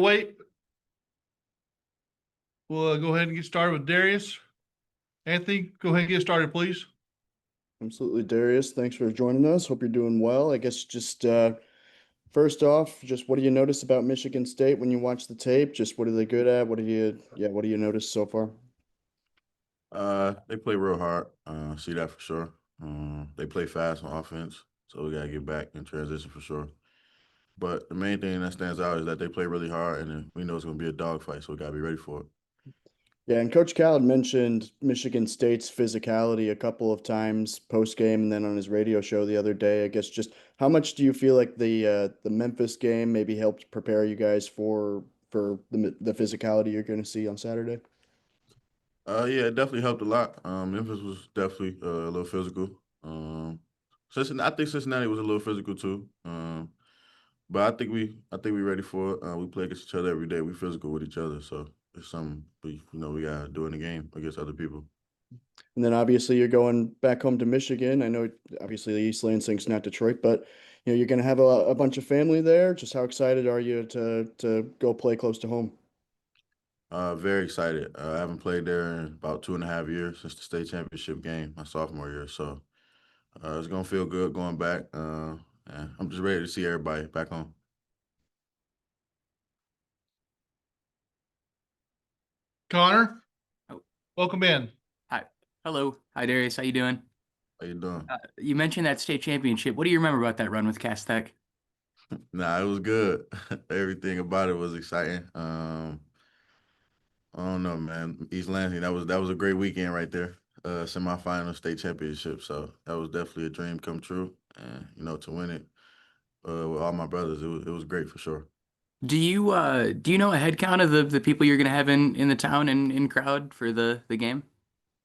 wait. We'll go ahead and get started with Darius. Anthony, go ahead and get started, please. Absolutely, Darius. Thanks for joining us. Hope you're doing well. I guess just first off, just what do you notice about Michigan State when you watch the tape? Just what are they good at? What do you notice so far? They play real hard. See that for sure. They play fast on offense, so we gotta get back in transition for sure. But the main thing that stands out is that they play really hard, and then we know it's gonna be a dogfight, so we gotta be ready for it. Yeah, and Coach Cal had mentioned Michigan State's physicality a couple of times post game and then on his radio show the other day. I guess just how much do you feel like the Memphis game maybe helped prepare you guys for the physicality you're going to see on Saturday? Yeah, it definitely helped a lot. Memphis was definitely a little physical. I think Cincinnati was a little physical too. But I think we ready for it. We play against each other every day. We physical with each other, so it's something we gotta do in the game against other people. And then obviously you're going back home to Michigan. I know obviously the East Lansing's not Detroit, but you're going to have a bunch of family there. Just how excited are you to go play close to home? Very excited. I haven't played there in about 2.5 years since the state championship game my sophomore year, so it's gonna feel good going back. And I'm just ready to see everybody back home. Connor, Oh, welcome in. hi. Hello. Hi, Darius. How you doing? How you doing? You mentioned that state championship. What do you remember about that run with Cass Tech? Nah, it was good. Everything about it was exciting. I don't know, man. East Lansing, that was a great weekend right there. Semifinal state championship. So that was definitely a dream come true. And to win it with all my brothers, it was great for sure. Do you know a head count of the people you're gonna have in the town and in crowd for the game?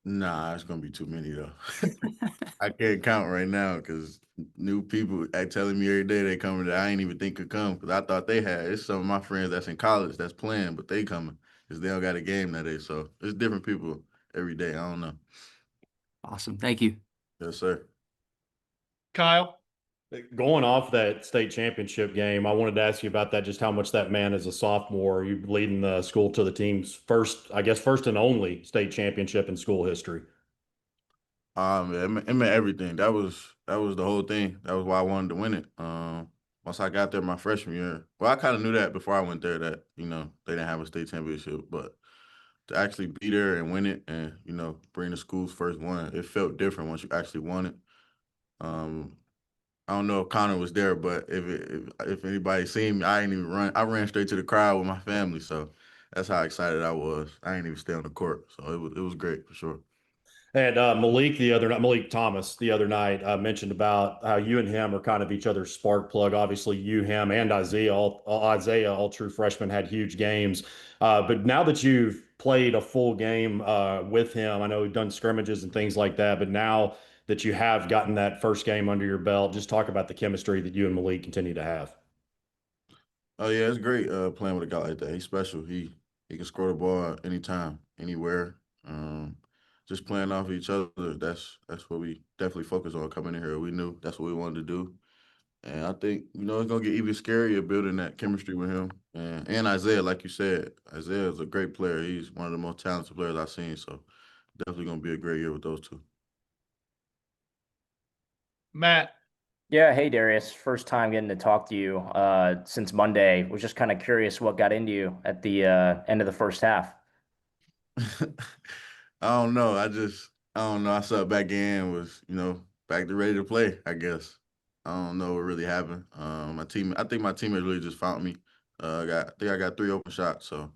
Nah, it's gonna be too many though. I can't count right now because new people act telling me every day they coming that I ain't even think could come because I thought they had. It's some of my friends that's in college that's playing, but they coming because they don't got a game that day. So it's different people every day. I don't know. Awesome. Thank you. Yes, sir. Kyle, Going off that state championship game, I wanted to ask you about that, just how much that man as a sophomore, you leading the school to the team's first, I guess, first and only state championship in school history. It meant everything. That was the whole thing. That was why I wanted to win it. Once I got there my freshman year, well, I kind of knew that before I went there that they didn't have a state championship, but to actually be there and win it and bring the school's first one, it felt different once you actually won it. Um, I don't know if Connor was there, but if anybody seen me, I ain't even run. I ran straight to the crowd with my family, so that's how excited I was. I ain't even stay on the court, so it was great for sure. And Malik Thomas the other night mentioned about how you and him are kind of each other's spark plug. Obviously, you, him, and Isaiah, all true freshmen, had huge games. But now that you've played a full game with him, I know you've done scrimmages and things like that. But now that you have gotten that first game under your belt, just talk about the chemistry that you and Malik continue to have. Oh yeah, it's great playing with a guy like that. He's special. He can score the ball anytime, anywhere. Um, just playing off each other. That's what we definitely focus on coming in here. We knew that's what we wanted to do, and I think it's gonna get even scarier building that chemistry with him and Isaiah. Like you said, Isaiah is a great player. He's one of the most talented players I've seen. So definitely gonna be a great year with those two. Matt, Yeah, hey Darius. First time getting to talk to you since Monday. Was just kind of curious what got into you at the end of the first half. I don't know. I don't know. I sat back in, was, back to ready to play, I guess. I don't know what really happened. I think my teammates really just found me. I think I got 3 open shots, so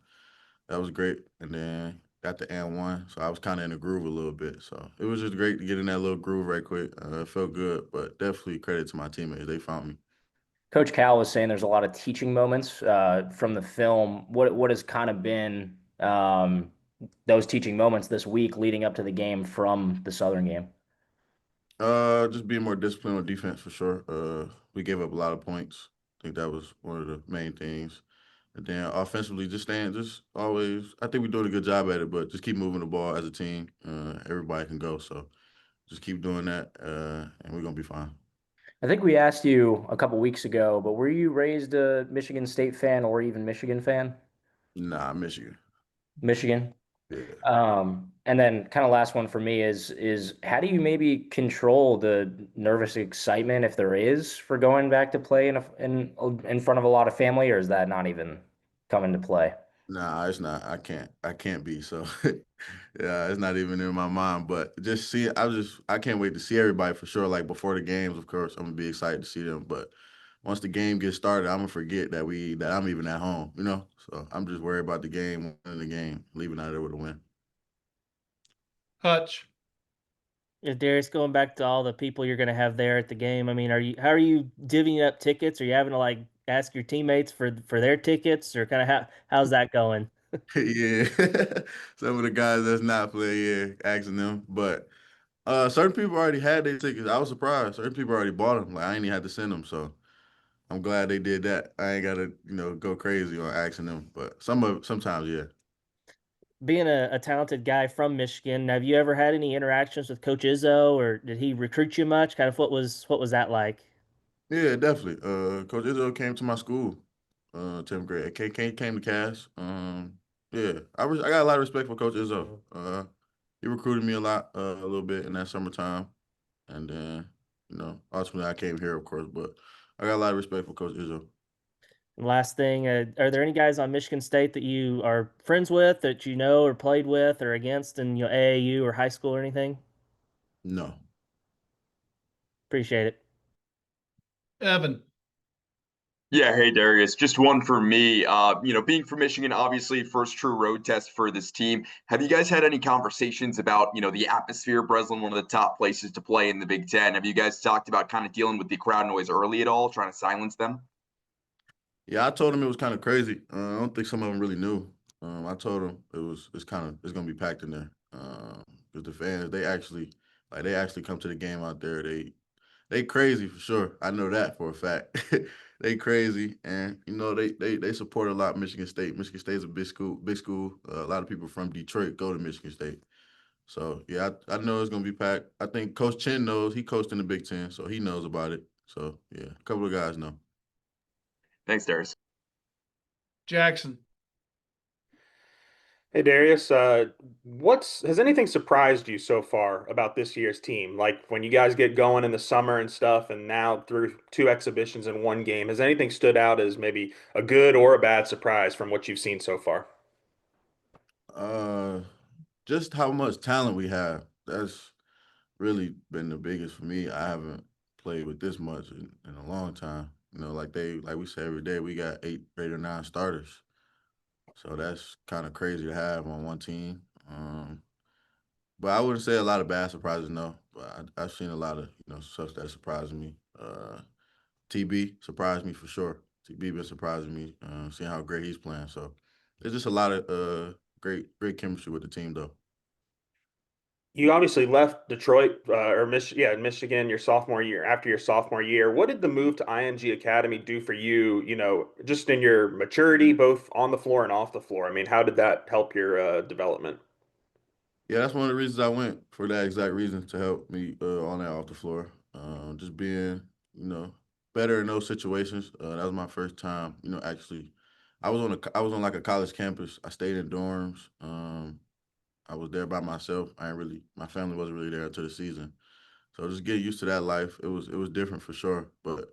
that was great. And then got the and one, so I was kind of in the groove a little bit. So it was just great to get in that little groove right quick. It felt good, but definitely credit to my teammates. They found me. Coach Cal was saying there's a lot of teaching moments from the film. What has kind of been those teaching moments this week leading up to the game from the Southern game? Just being more disciplined on defense for sure. We gave up a lot of points. I think that was one of the main things. And then offensively, just always. I think we're doing a good job at it, but just keep moving the ball as a team. Everybody can go, so just keep doing that, and we're gonna be fine. I think we asked you a couple weeks ago, but were you raised a Michigan State fan or even Michigan fan? Nah, Michigan. Michigan. Yeah. And then kind of last one for me is how do you maybe control the nervous excitement if there is for going back to play in front of a lot of family, or is that not even come into play? Nah, it's not. I can't be. So yeah, it's not even in my mind. But just see, I can't wait to see everybody for sure. Like before the games, of course, I'm gonna be excited to see them. But once the game gets started, I'm gonna forget that I'm even at home, you know? So I'm just worried about the game, winning the game, leaving out there with a win. Hutch. If Darius, going back to all the people you're going to have there at the game, I mean, how are you divvying up tickets? Are you having to like ask your teammates for their tickets, or kind of how's that going? Yeah. Some of the guys that's not playing, yeah, asking them. But certain people already had their tickets. I was surprised. Certain people already bought them. Like I ain't even had to send them. So I'm glad they did that. I ain't gotta, go crazy on asking them. But sometimes, yeah. Being a talented guy from Michigan, have you ever had any interactions with Coach Izzo, or did he recruit you much? Kind of what was that like? Yeah, definitely. Coach Izzo came to my school, 10th grade. Came to Cass. Yeah, I got a lot of respect for Coach Izzo. He recruited me a little bit in that summertime, and then ultimately I came here, of course. But I got a lot of respect for Coach Izzo. And last thing, are there any guys on Michigan State that you are friends with, that you know or played with or against in AAU or high school or anything? No. Appreciate it. Evan. Yeah, hey Darius. Just one for me. Being from Michigan, obviously first true road test for this team. Have you guys had any conversations about, the atmosphere? Breslin, one of the top places to play in the Big Ten. Have you guys talked about kind of dealing with the crowd noise early at all, trying to silence them? Yeah, I told him it was kind of crazy. I don't think some of them really knew. I told them it's gonna be packed in there. Because the fans they actually come to the game out there. They crazy for sure. I know that for a fact. They crazy, and they support a lot Michigan State. Michigan State is a big school. Big school. A lot of people from Detroit go to Michigan State. So yeah, I know it's gonna be packed. I think Coach Chin knows. He coached in the Big Ten, so he knows about it. So yeah, a couple of guys know. Thanks, Darius. Jackson. Hey Darius, has anything surprised you so far about this year's team? Like when you guys get going in the summer and stuff, and now through two exhibitions in one game, has anything stood out as maybe a good or a bad surprise from what you've seen so far? Uh, just how much talent we have. That's really been the biggest for me. I haven't played with this much in a long time. Like we say every day, we got 8 or 9 starters. So that's kind of crazy to have on one team. But I wouldn't say a lot of bad surprises, no. But I've seen a lot of stuff that surprised me. TB surprised me for sure. TB been surprising me, seeing how great he's playing. So there's just a lot of great chemistry with the team, though. You obviously left Detroit Michigan your sophomore year. After your sophomore year, what did the move to IMG Academy do for you? Just in your maturity, both on the floor and off the floor. I mean, how did that help your development? Yeah, that's one of the reasons I went for that exact reason to help me on and off the floor. Just being, better in those situations. That was my first time, actually. I was on like a college campus. I stayed in dorms. I was there by myself. My family wasn't really there until the season. So just getting used to that life, it was different for sure. But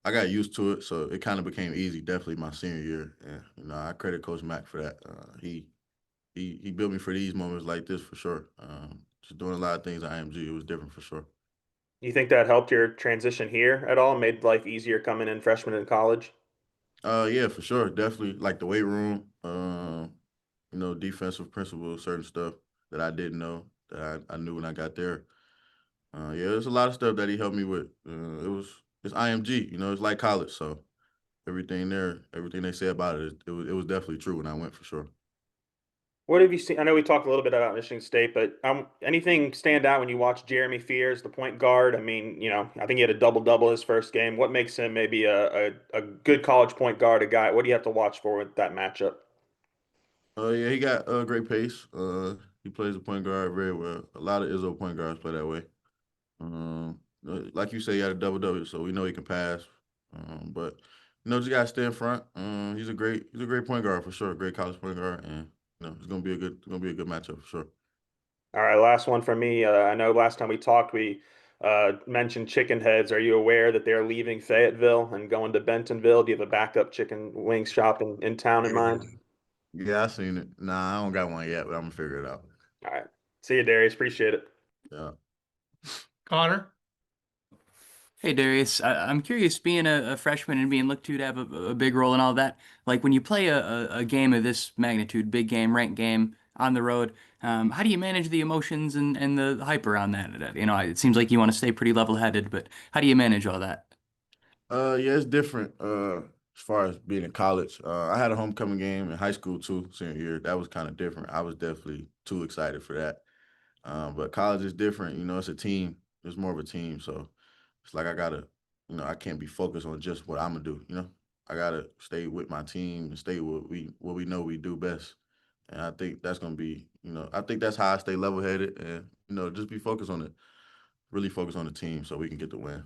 I got used to it, so it kind of became easy. Definitely my senior year, and I credit Coach Mack for that. He built me for these moments like this for sure. Just doing a lot of things at IMG, it was different for sure. You think that helped your transition here at all? Made life easier coming in freshman in college? Yeah, for sure, definitely like the weight room. Defensive principles, certain stuff that I didn't know that I knew when I got there. Yeah, there's a lot of stuff that he helped me with. It's IMG, it's like college, so everything there, everything they say about it, it was definitely true when I went for sure. What have you seen? I know we talked a little bit about Michigan State, but anything stand out when you watch Jeremy Fears, the point guard? I mean, I think he had a double-double his first game. What makes him maybe a good college point guard, a guy? What do you have to watch for with that matchup? Yeah, he got a great pace. He plays the point guard very well. A lot of Izzo point guards play that way. like you say, he had a double-double, so we know he can pass. But just gotta stay in front. He's a great point guard for sure, great college point guard, and it's gonna be a good matchup for sure. All right, last one from me. I know last time we talked, we mentioned chicken heads. Are you aware that they're leaving Fayetteville and going to Bentonville? Do you have a backup chicken wing shop in town in mind? Yeah, I seen it. Nah, I don't got one yet, but I'm gonna figure it out. All right. See you, Darius. Appreciate it. Yeah. Connor? Hey Darius, I'm curious, being a freshman and being looked to have a big role in all that. Like when you play a game of this magnitude, big game, ranked game on the road, how do you manage the emotions and the hype around that? It seems like you want to stay pretty level-headed, but how do you manage all that? Yeah, it's different. As far as being in college, I had a homecoming game in high school too, senior year. That was kind of different. I was definitely too excited for that. But college is different. It's a team. It's more of a team. So it's like I gotta, I can't be focused on just what I'm gonna do. I gotta stay with my team and stay what we know we do best. And I think that's gonna be, I think that's how I stay level headed and just be focused on it. Really focus on the team so we can get the win.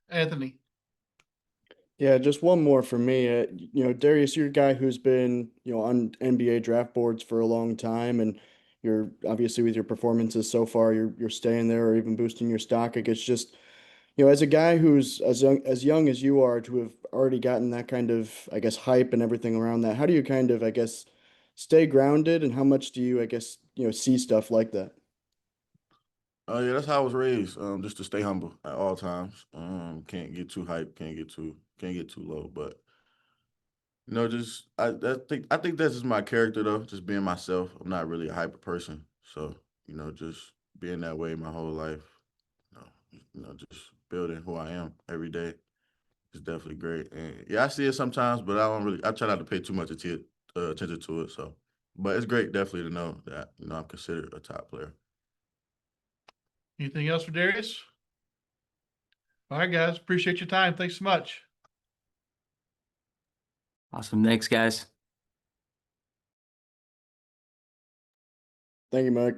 Anthony? Yeah, just one more for me. Darius, you're a guy who's been, on NBA draft boards for a long time, and you're obviously with your performances so far, you're staying there or even boosting your stock. I guess just, as a guy who's as young as you are to have already gotten that kind of, I guess, hype and everything around that, how do you kind of, I guess, stay grounded, and how much do you, I guess, see stuff like that? Yeah, that's how I was raised. Just to stay humble at all times. Can't get too hyped, can't get too low. But I think that's just my character though. Just being myself. I'm not really a hyper person, so just being that way my whole life. Just building who I am every day is definitely great. And yeah, I see it sometimes, but I don't really. I try not to pay too much attention to it. So, but it's great definitely to know that I'm considered a top player. Anything else for Darius? All right, guys. Appreciate your time. Thanks so much. Awesome. Thanks, guys. Thank you, Mike.